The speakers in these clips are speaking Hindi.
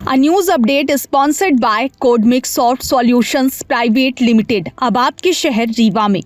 A news update sponsored by Codemix Soft Solutions Private Limited। अब आपके शहर रीवा में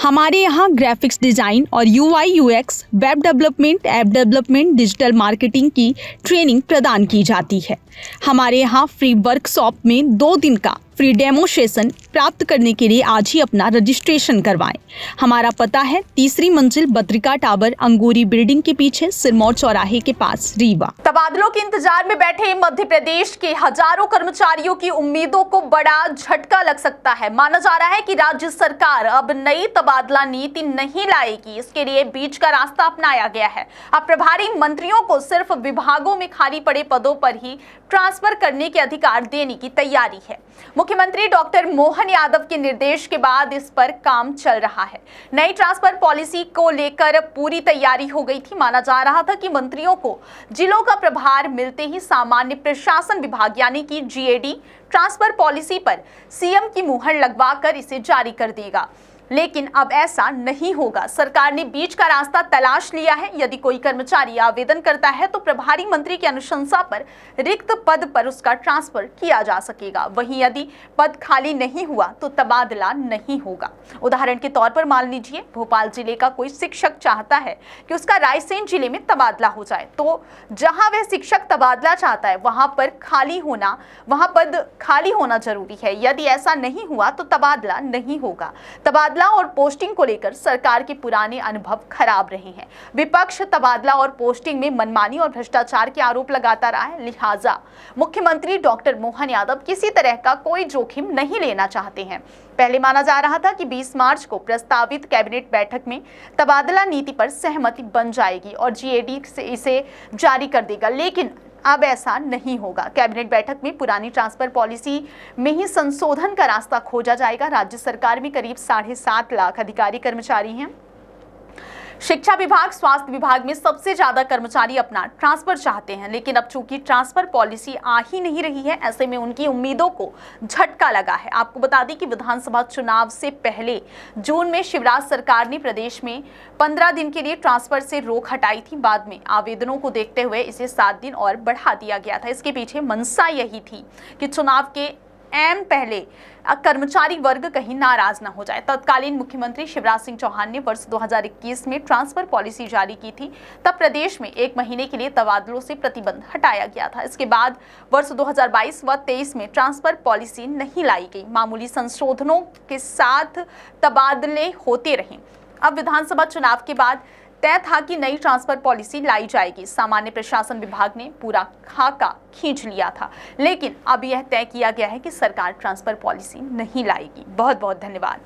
हमारे यहाँ ग्राफिक्स डिजाइन और UI/UX, web development, app development, digital marketing की ट्रेनिंग प्रदान की जाती है। हमारे यहाँ फ्री वर्कशॉप में 2 दिन का फ्री डेमो सेशन प्राप्त करने के लिए आज ही अपना रजिस्ट्रेशन करवाएं। हमारा पता है 3री मंजिल बद्रिका टावर, अंगूरी बिल्डिंग के पीछे, सिरमौर चौराहे के पास, रीवा। तबादलों के इंतजार में बैठे मध्य प्रदेश के हजारों कर्मचारियों की उम्मीदों को बड़ा झटका लग सकता है। माना जा रहा है कि राज्य सरकार अब नई तबादला नीति नहीं लाएगी, इसके लिए बीच का रास्ता अपनाया गया है। अब प्रभारी मंत्रियों को सिर्फ विभागों में खाली पड़े पदों पर ही ट्रांसफर करने के अधिकार देने की तैयारी है। मुख्यमंत्री डॉक्टर मोहन यादव के निर्देश के बाद इस पर काम चल रहा है। नई ट्रांसफर पॉलिसी को लेकर पूरी तैयारी हो गई थी। माना जा रहा था कि मंत्रियों को जिलों का प्रभार मिलते ही सामान्य प्रशासन विभाग यानी कि GAD ट्रांसफर पॉलिसी पर CM की मुहर लगवाकर इसे जारी कर देगा, लेकिन अब ऐसा नहीं होगा। सरकार ने बीच का रास्ता तलाश लिया है। यदि कोई कर्मचारी आवेदन करता है तो प्रभारी मंत्री की अनुशंसा पर रिक्त पद पर उसका ट्रांसफर किया जा सकेगा। वहीं यदि पद खाली नहीं हुआ तो तबादला नहीं होगा। उदाहरण के तौर पर मान लीजिए भोपाल जिले का कोई शिक्षक चाहता है कि उसका रायसेन जिले में तबादला हो जाए, तो जहां वह शिक्षक तबादला चाहता है वहां पद खाली होना जरूरी है। यदि ऐसा नहीं हुआ तो तबादला नहीं होगा। तबादला और पोस्टिंग को लेकर सरकार के पुराने अनुभव खराब रहे हैं। विपक्ष तबादला और पोस्टिंग में मनमानी और भ्रष्टाचार के आरोप लगाता रहा है। लिहाजा मुख्यमंत्री डॉक्टर मोहन यादव किसी तरह का कोई जोखिम नहीं लेना चाहते हैं। पहले माना जा रहा था कि 20 मार्च को प्रस्तावित कैबिनेट बैठक में तबादला नीति पर सहमति बन जाएगी और GAD से इसे जारी कर देगा, लेकिन अब ऐसा नहीं होगा। कैबिनेट बैठक में पुरानी ट्रांसफर पॉलिसी में ही संशोधन का रास्ता खोजा जाएगा। राज्य सरकार में करीब 7.5 लाख अधिकारी कर्मचारी हैं। शिक्षा विभाग, स्वास्थ्य विभाग में सबसे ज्यादा कर्मचारी अपना ट्रांसफर चाहते हैं, लेकिन अब चूंकि ट्रांसफर पॉलिसी आ ही नहीं रही है, ऐसे में उनकी उम्मीदों को झटका लगा है। आपको बता दें कि विधानसभा चुनाव से पहले जून में शिवराज सरकार ने प्रदेश में 15 दिन के लिए ट्रांसफर से रोक हटाई थी। बाद में आवेदनों को देखते हुए इसे 7 दिन और बढ़ा दिया गया था। इसके पीछे मंशा यही थी कि चुनाव के पहले कर्मचारी वर्ग कहीं नाराज न हो जाए। तत्कालीन मुख्यमंत्री शिवराज सिंह चौहान ने वर्ष 2021 में ट्रांसफर पॉलिसी जारी की थी। तब प्रदेश में 1 महीने के लिए तबादलों से प्रतिबंध हटाया गया था। इसके बाद वर्ष 2022 व 23 में ट्रांसफर पॉलिसी नहीं लाई गई। मामूली संशोधनों के साथ तबादले होते रहे। अब विधानसभा चुनाव के बाद तय था कि नई ट्रांसफर पॉलिसी लाई जाएगी। सामान्य प्रशासन विभाग ने पूरा खाका खींच लिया था, लेकिन अब यह तय किया गया है कि सरकार ट्रांसफर पॉलिसी नहीं लाएगी। बहुत बहुत धन्यवाद।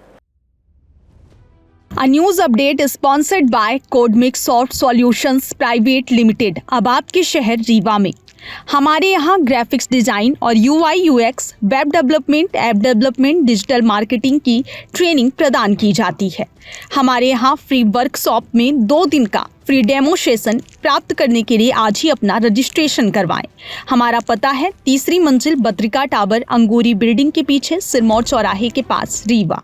A news update sponsored by Codemix Soft Solutions Private Limited। अब आपके शहर रीवा में हमारे यहाँ ग्राफिक्स डिजाइन और UI/UX, web development, app development, digital marketing की ट्रेनिंग प्रदान की जाती है। हमारे यहाँ फ्री वर्कशॉप में 2 दिन का फ्री डेमो सेशन प्राप्त करने के लिए आज ही अपना रजिस्ट्रेशन करवाएं। हमारा पता है 3री मंजिल बद्रिका टावर, अंगूरी बिल्डिंग के पीछे, सिरमौर चौराहे के पास, रीवा।